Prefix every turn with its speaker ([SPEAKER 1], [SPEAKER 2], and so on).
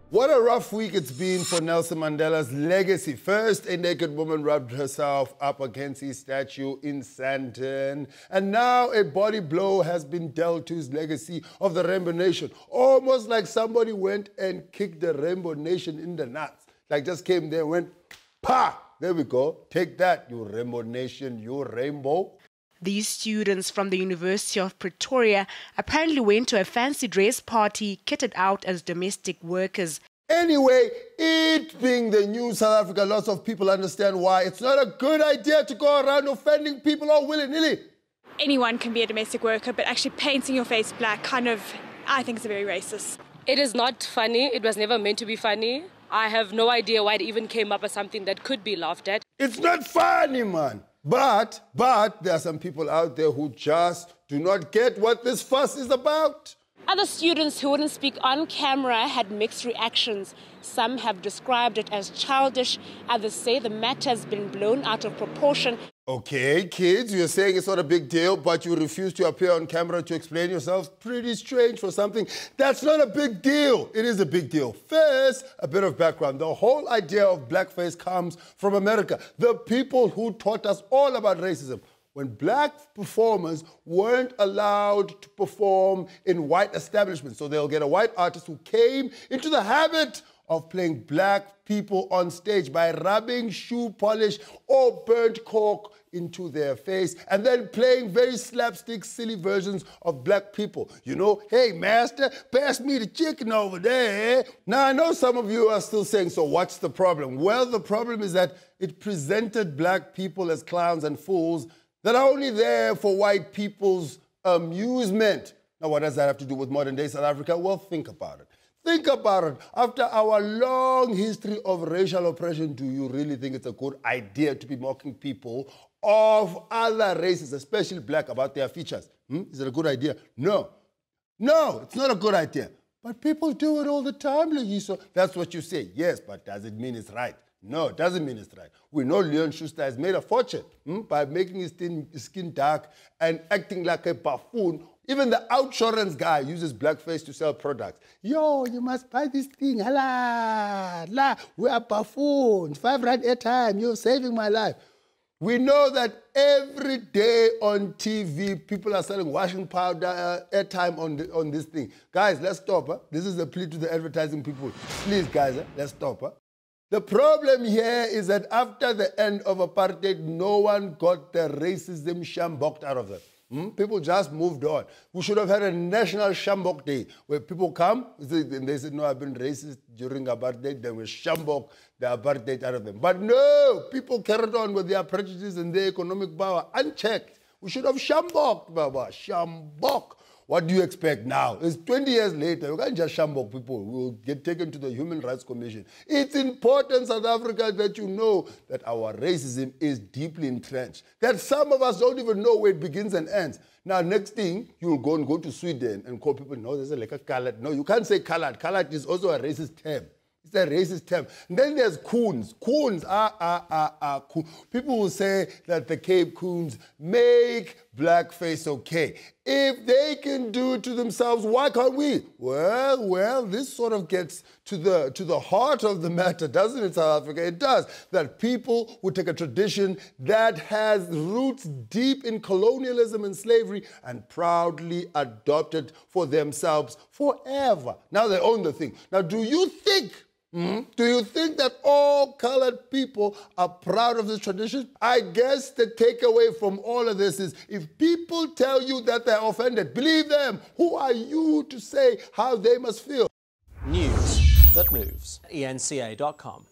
[SPEAKER 1] What a rough week it's been for Nelson Mandela's legacy. First, a naked woman rubbed herself up against his statue in Sandton. And now a body blow has been dealt to his legacy of the Rainbow Nation. Almost like somebody went and kicked the Rainbow Nation in the nuts. Like just came there and went, pa! There we go. Take that, you Rainbow Nation, you rainbow.
[SPEAKER 2] These students from the University of Pretoria apparently went to a fancy dress party kitted out as domestic workers.
[SPEAKER 1] Anyway, it being the new South Africa, lots of people understand why it's not a good idea to go around offending people all willy-nilly.
[SPEAKER 3] Anyone can be a domestic worker, but actually painting your face black I think it's very racist.
[SPEAKER 4] It is not funny. It was never meant to be funny. I have no idea why it even came up as something that could be laughed at.
[SPEAKER 1] It's not funny, man. But there are some people out there who just do not get what this fuss is about.
[SPEAKER 4] Other students who wouldn't speak on camera had mixed reactions. Some have described it as childish. Others say the matter has been blown out of proportion.
[SPEAKER 1] Okay, kids, you're saying it's not a big deal, but you refuse to appear on camera to explain yourselves. Pretty strange for something that's not a big deal. It is a big deal. First, a bit of background. The whole idea of blackface comes from America. The people who taught us all about racism. When black performers weren't allowed to perform in white establishments. So they'll get a white artist who came into the habit of playing black people on stage by rubbing shoe polish or burnt cork into their face and then playing very slapstick, silly versions of black people. You know, hey, master, pass me the chicken over there. Now, I know some of you are still saying, so what's the problem? Well, the problem is that it presented black people as clowns and fools that are only there for white people's amusement. Now, what does that have to do with modern-day South Africa? Well, think about it. Think about it. After our long history of racial oppression, do you really think it's a good idea to be mocking people of other races, especially black, about their features? Is it a good idea? No. No, it's not a good idea. But people do it all the time, Loyiso. That's what you say. Yes, but does it mean it's right? No, it doesn't mean it's right. We know Leon Schuster has made a fortune by making his skin dark and acting like a buffoon. Even the outsurance guy uses blackface to sell products. Yo, you must buy this thing. La, we are buffoons. 5 rand airtime. You're saving my life. We know that every day on TV, people are selling washing powder, airtime on this thing. Guys, let's stop. Huh? This is a plea to the advertising people. Please, guys, let's stop. Huh? The problem here is that after the end of apartheid, no one got the racism shamboked out of them. People just moved on. We should have had a national shambok day where people come and they said, no, I've been racist during apartheid, then we shambok the apartheid out of them. But no, people carried on with their prejudices and their economic power unchecked. We should have shamboked, Baba, shambok. What do you expect now? It's 20 years later. You can't just shambok people. We'll get taken to the Human Rights Commission. It's important, South Africa, that you know that our racism is deeply entrenched. That some of us don't even know where it begins and ends. Now, next thing, you'll go to Sweden and call people, no, there's like a colored. No, you can't say colored. Colored is also a racist term. It's a racist term. And then there's coons. Coons are cool. People will say that the Cape Coons make blackface okay. If they can do it to themselves, why can't we? Well, this sort of gets to the heart of the matter, doesn't it, South Africa? It does. That people would take a tradition that has roots deep in colonialism and slavery and proudly adopt it for themselves forever. Now they own the thing. Now, do you think that all colored people are proud of this tradition? I guess the takeaway from all of this is if people tell you that they're offended, believe them. Who are you to say how they must feel?
[SPEAKER 5] News that moves. ENCA.com.